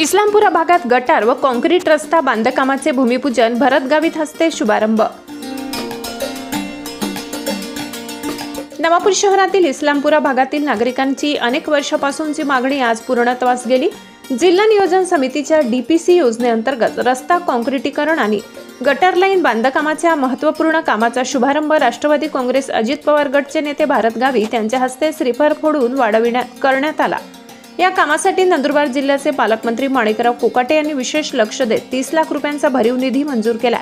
इस्लामपुरा भागात गटार व कॉन्क्रीट रस्ता बांधकामाचे भूमिपूजन भरतगावीत हस्ते शुभारंभ। नवापूर शहरातील इस्लामपुरा भागातील नागरिकांची अनेक वर्षापासूनची मागणी आज पूर्णत्वास गेली। जिल्हा नियोजन समितीच्या डीपीसी योजनेअंतर्गत रस्ता कॉन्क्रीटीकरण आणि गटर लाईन बांधकामाच्या महत्त्वपूर्ण कामाचा शुभारंभ राष्ट्रवादी काँग्रेस अजित पवार गटचे नेते भारत गावित यांच्या हस्ते श्रीफळ फोडून करण्यात आला। या कामासाठी नंदुरबार जिल्ह्याचे पालकमंत्री माणिकराव कोकाटे यांनी विशेष लक्ष देत 30 लाख रुपयांचा भरीव निधी मंजूर केला।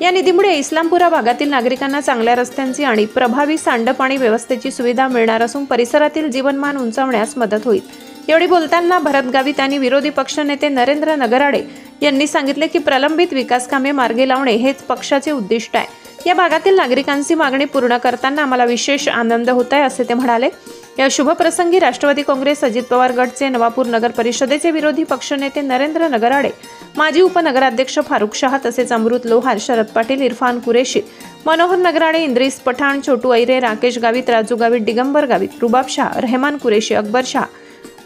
या निधीमुळे इस्लामपुरा भागातील नागरिकांना चांगल्या रस्त्यांची आणि प्रभावी सांडपाणी व्यवस्थेची सुविधा मिळणार असून परिसरातील जीवनमान उंचावण्यास मदत होईल। एवढी बोलताना भारत गावित आणि विरोधी पक्षनेते नरेंद्र नगराळे यांनी सांगितले की प्रलंबित विकास कामे मार्गी लावणे हेच पक्षाचे उद्दिष्ट आहे। या भागातील नागरिकांची मागणी पूर्ण करताना आम्हाला विशेष आनंद होत आहे असे ते म्हणाले। या शुभ प्रसंगी राष्ट्रवादी काँग्रेस अजित पवार गटचे नवापूर नगर परिषदेचे विरोधी पक्षनेते नरेंद्र नगराळे, माजी उपनगराध्यक्ष फारुख शाह तसेच अमृत लोहार, शरद पाटील, इरफान कुरेशी, मनोहर नगराळे, इंद्रिस पठाण, छोटू ऐरे, राकेश गावित, राजू गावित, दिगंबर गावित, रुबाब शाह, रहमान कुरेशी, अकबर शाह,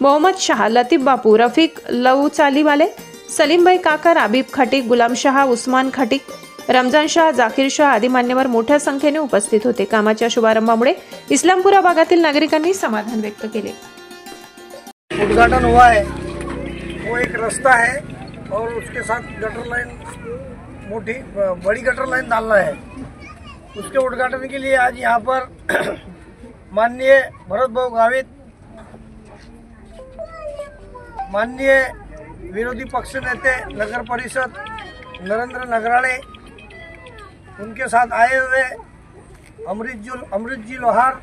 मोहम्मद शाह, लतीफ बापू, रफीक लवचालीवाले, सलीमभाई काकर, आबिब खटीक, गुलाम शाह, उस्मान खटीक, रमजान शाह, जाकीर शाह आदी मान्यवर मोठ्या संख्येने उपस्थित होते। कामाच्या शुभारंभामुळे इस्लामपुरा भागातील नागरिकांनी समाधान व्यक्त केले। उद्घाटन हुआ है, वो एक रास्ता है और उसके साथ गटर लाइन, मोटी बड़ी गटर लाइन डालना है। उसके उद्घाटन के लिए आज यहाँ पर माननीय भरत भाऊ गावित, माननीय विरोधी पक्ष नेते नगर परिषद नरेंद्र नगराळे, उनके साथ आए हुए अमृत जी लोहार,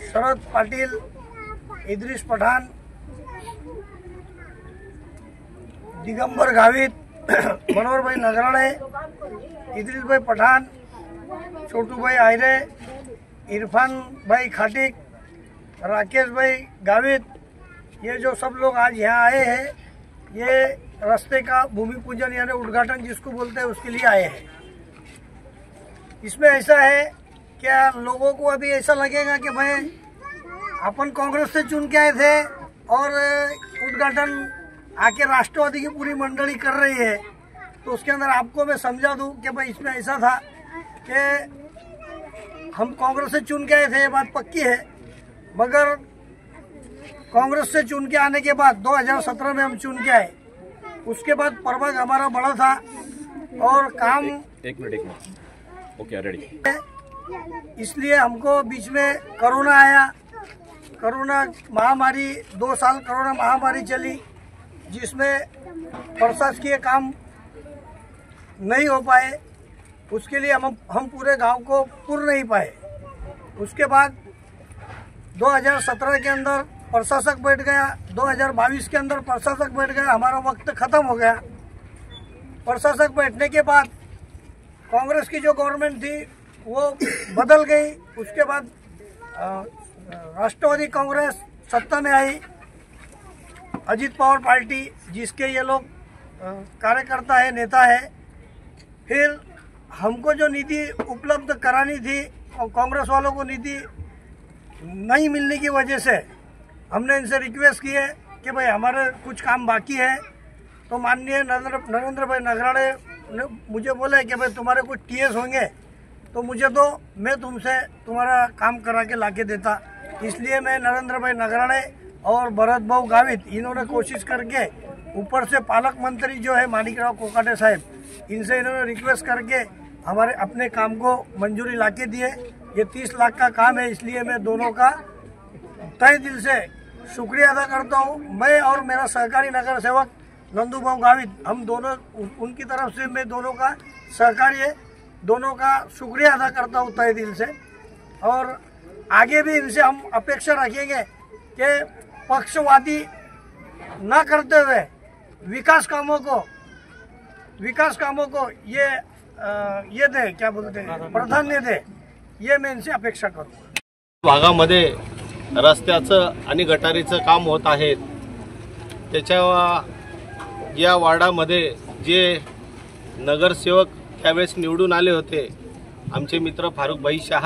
शरद पाटिल, इद्रिस पठान, दिगंबर गावित, मनोहर भाई नगराळे, इद्रिस भाई पठान, छोटू भाई आयरे, इरफान भाई खाटिक, राकेश भाई गावित, ये जो सब लोग आज यहाँ आए हैं, ये रास्ते का भूमि पूजन यानी उद्घाटन जिसको बोलते हैं उसके लिए आए हैं। इसमें ऐसा है क्या लोगों को अभी ऐसा लगेगा कि भाई अपन कांग्रेस से चुन के आए थे और उद्घाटन आके राष्ट्रवादी की पूरी मंडली कर रही है, तो उसके अंदर आपको मैं समझा दूं कि भाई इसमें ऐसा था कि हम कांग्रेस से चुन के आए थे, ये बात पक्की है, मगर कांग्रेस से चुन के आने के बाद 2017 में हम चुन के आए, उसके बाद प्रभाग हमारा बड़ा था और काम एक मिनट ओके रेडी। इसलिए हमको बीच में कोरोना आया, कोरोना महामारी 2 साल कोरोना महामारी चली, जिसमें प्रशासकीय काम नहीं हो पाए, उसके लिए हम पूरे गांव को पुर नहीं पाए। उसके बाद 2017 के अंदर प्रशासक बैठ गया, 2022 के अंदर प्रशासक बैठ गया, हमारा वक्त खत्म हो गया। प्रशासक बैठने के बाद कांग्रेस की जो गवर्नमेंट थी वो बदल गई। उसके बाद राष्ट्रवादी कांग्रेस सत्ता में आई, अजित पवार पार्टी जिसके ये लोग कार्यकर्ता है, नेता है। फिर हमको जो निधि उपलब्ध करानी थी, कांग्रेस वालों को निधि नहीं मिलने की वजह से हमने इनसे रिक्वेस्ट की है कि भाई हमारे कुछ काम बाकी है, तो माननीय नरेंद्र भाई नगराळे ने मुझे बोला कि भाई तुम्हारे कुछ टीएस होंगे तो मुझे दो, मैं तुमसे तुम्हारा काम करा के लाके देता। इसलिए मैं नरेंद्र भाई नगराळे और भरत भाऊ गावित, इन्होंने कोशिश करके ऊपर से पालक मंत्री जो है माणिकराव कोकाटे साहब, इनसे इन्होंने रिक्वेस्ट करके हमारे अपने काम को मंजूरी लाके दिए। ये 30 लाख का काम है, इसलिए मैं दोनों का तहे दिल से शुक्रिया अदा करता हूँ। मैं और मेरा सहकारी नगर सेवक नंदू भाऊ गावित, हम दोनों उनकी तरफ से मैं दोनों का सहकारी है, दोनों का शुक्रिया अदा करता हूँ तहे दिल से। और आगे भी इनसे हम अपेक्षा रखेंगे कि पक्षवादी न करते हुए विकास कामों को ये दे, क्या बोलते हैं, प्राधान्य दे, ये मैं इनसे अपेक्षा करूँ। भागामध्ये रस्त्याचं आणि गटारीचं काम होत आहे, त्याच्या या वार्डामध्ये जे नगरसेवक त्यावेळेस निवडून आले होते, आमचे मित्र फारुख भाई शाह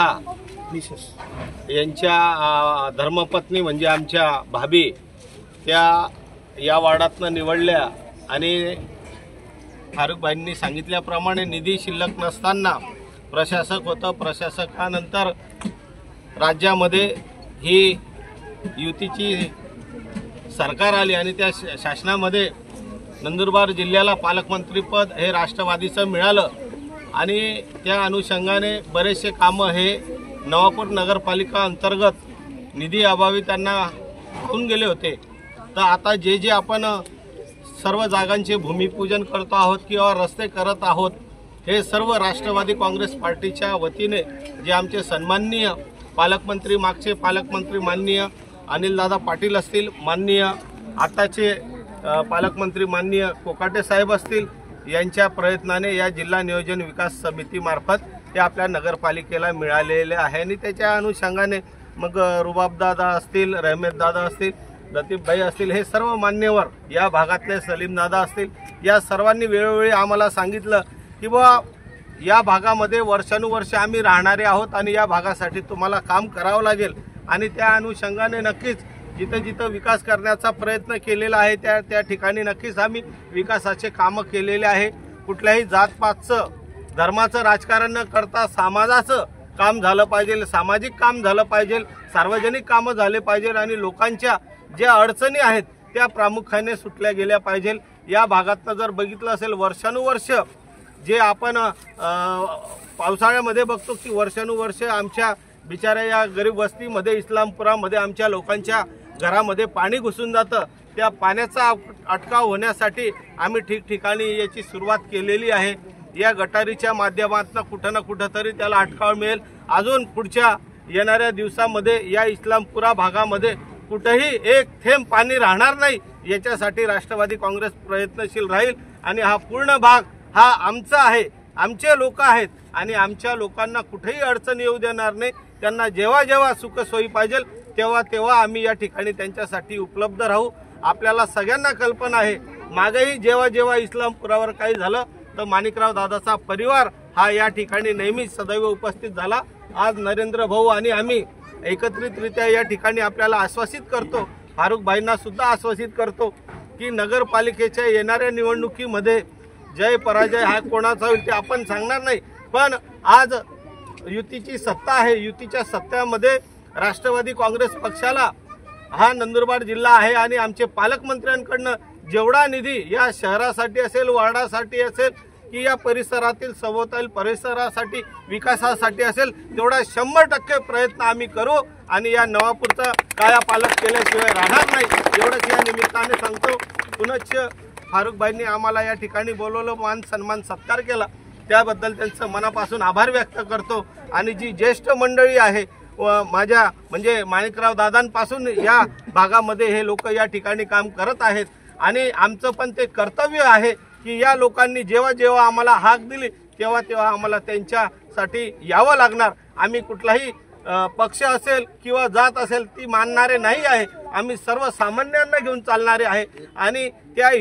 यांच्या धर्मपत्नी म्हणजे आमच्या भाभी, त्या या वार्डातनं निवडल्या आणि फारुकभाईंनी सांगितल्याप्रमाणे निधी शिल्लक नसताना प्रशासक होतं, प्रशासकानंतर राज्यामध्ये ही युतीची सरकार आली आणि त्या शासनामध्ये नंदुरबार जिल्ह्याला पालकमंत्रीपद हे राष्ट्रवादीचं मिळालं आणि त्या अनुषंगाने बरेचसे कामं हे नवापूर नगरपालिका अंतर्गत निधी अभावी त्यांना होऊन गेले होते। तर आता जे जे आपण सर्व जागांचे भूमिपूजन करतो आहोत किंवा रस्ते करत आहोत, हे सर्व राष्ट्रवादी काँग्रेस पार्टीच्या वतीने जे आमचे सन्माननीय पालकमंत्री, मागचे पालकमंत्री माननीय अनिलदादा पाटील असतील, माननीय आताचे पालकमंत्री माननीय कोकाटे साहेब असतील, यांच्या प्रयत्नाने या जिल्हा नियोजन विकास समितीमार्फत हे आपल्या नगरपालिकेला मिळालेले आहे आणि त्याच्या अनुषंगाने मग रुबाबदादा असतील, रहमतदादा असतील, लतीफभाई असतील, हे सर्व मान्यवर या भागातले सलीमदादा असतील, या सर्वांनी वेळोवेळी आम्हाला सांगितलं की बुवा या भागामध्ये वर्षानुवर्ष आम्ही राहणारे आहोत आणि या भागासाठी तुम्हाला काम करावं लागेल आणि त्या अनुषंगाने नक्कीच जिथं जिथं विकास करण्याचा प्रयत्न केलेला आहे त्या ठिकाणी नक्कीच आम्ही विकासाचे कामं केलेले आहे। कुठल्याही जातपातचं, धर्माचं राजकारण न करता समाजाचं काम झालं पाहिजे, सामाजिक काम झालं पाहिजे, सार्वजनिक कामं झाले पाहिजे आणि लोकांच्या ज्या अडचणी आहेत त्या प्रामुख्याने सुटल्या गेल्या पाहिजे। या भागातनं जर बघितलं असेल वर्षानुवर्ष जे आपण पावसाळ्यामध्ये बघतो की वर्षानुवर्ष आमच्या बिचाऱ्या या गरीब वस्तीमध्ये, इस्लामपुरामध्ये आमच्या लोकांच्या घरामध्ये पाणी घुसून जातं। त्या पाण्याचा अटकाव होण्यासाठी आम्ही ठिकठिकाणी याची सुरुवात केलेली आहे। या गटारीच्या माध्यमातून कुठं ना कुठं तरी त्याला अटकाव मिळेल। अजून पुढच्या येणाऱ्या दिवसामध्ये या इस्लामपुरा भागामध्ये कुठेही एक थेंब पाणी राहणार नाही, याच्यासाठी राष्ट्रवादी काँग्रेस प्रयत्नशील राहील आणि हा पूर्ण भाग हा आमचा आहे, आमचे लोक आहेत आणि आमच्या लोकांना कुठेही अडचण येऊ देणार नाही। त्यांना जेव्हा जेव्हा सुखसोयी पाहिजे तेव्हा तेव्हा आम्ही या ठिकाणी त्यांच्यासाठी उपलब्ध राहू। आपल्याला सगळ्यांना कल्पना आहे, मागेही जेव्हा जेव्हा इस्लामपुरावर काही झालं तर माणिकराव दादाचा परिवार हा या ठिकाणी नेहमीच सदैव उपस्थित झाला। आज नरेंद्र भाऊ आणि आम्ही एकत्रितरित्या या ठिकाणी आपल्याला आश्वासित करतो, फारुकभाईंना सुद्धा आश्वासित करतो की नगरपालिकेच्या येणाऱ्या निवडणुकीमध्ये जय पराजय हा कोणाचा होईल ते आपण सांगणार नाही, पण आज युतीची सत्ता आहे। युतीच्या सत्तेमध्ये राष्ट्रवादी काँग्रेस पक्षाला हा नंदुरबार जिल्हा आहे आणि आमचे पालकमंत्र्यांकडनं जेवढा निधी या शहरासाठी असेल, वार्डासाठी असेल की या परिसरातील सभोवताल परिसरासाठी विकासासाठी असेल, तेवढा 100% प्रयत्न आम्ही करू आणि या नवापूरचा कायापालट केल्याशिवाय राहणार नाही, एवढंच या निमित्ताने सांगतो। पुनश्च फारुकभाईंनी आम्हाला या ठिकाणी बोलवलं, मान सन्मान सत्कार केला, त्याबद्दल त्यांचं मनापासून आभार व्यक्त करतो। आणि जी ज्येष्ठ मंडळी आहे व माझ्या म्हणजे माणिकराव दादांपासून या भागामध्ये हे लोक या ठिकाणी काम करत आहेत आणि आमचं पण ते कर्तव्य आहे की या लोकांनी जेव्हा जेव्हा आम्हाला हाक दिली तेव्हा तेव्हा आम्हाला त्यांच्यासाठी यावं लागणार। आम्ही कुठलाही पक्ष असेल किंवा जात असेल ती मानणारे नाही आहे, आम्ही सर्वसामान्यांना घेऊन चालणारे आहे आणि त्या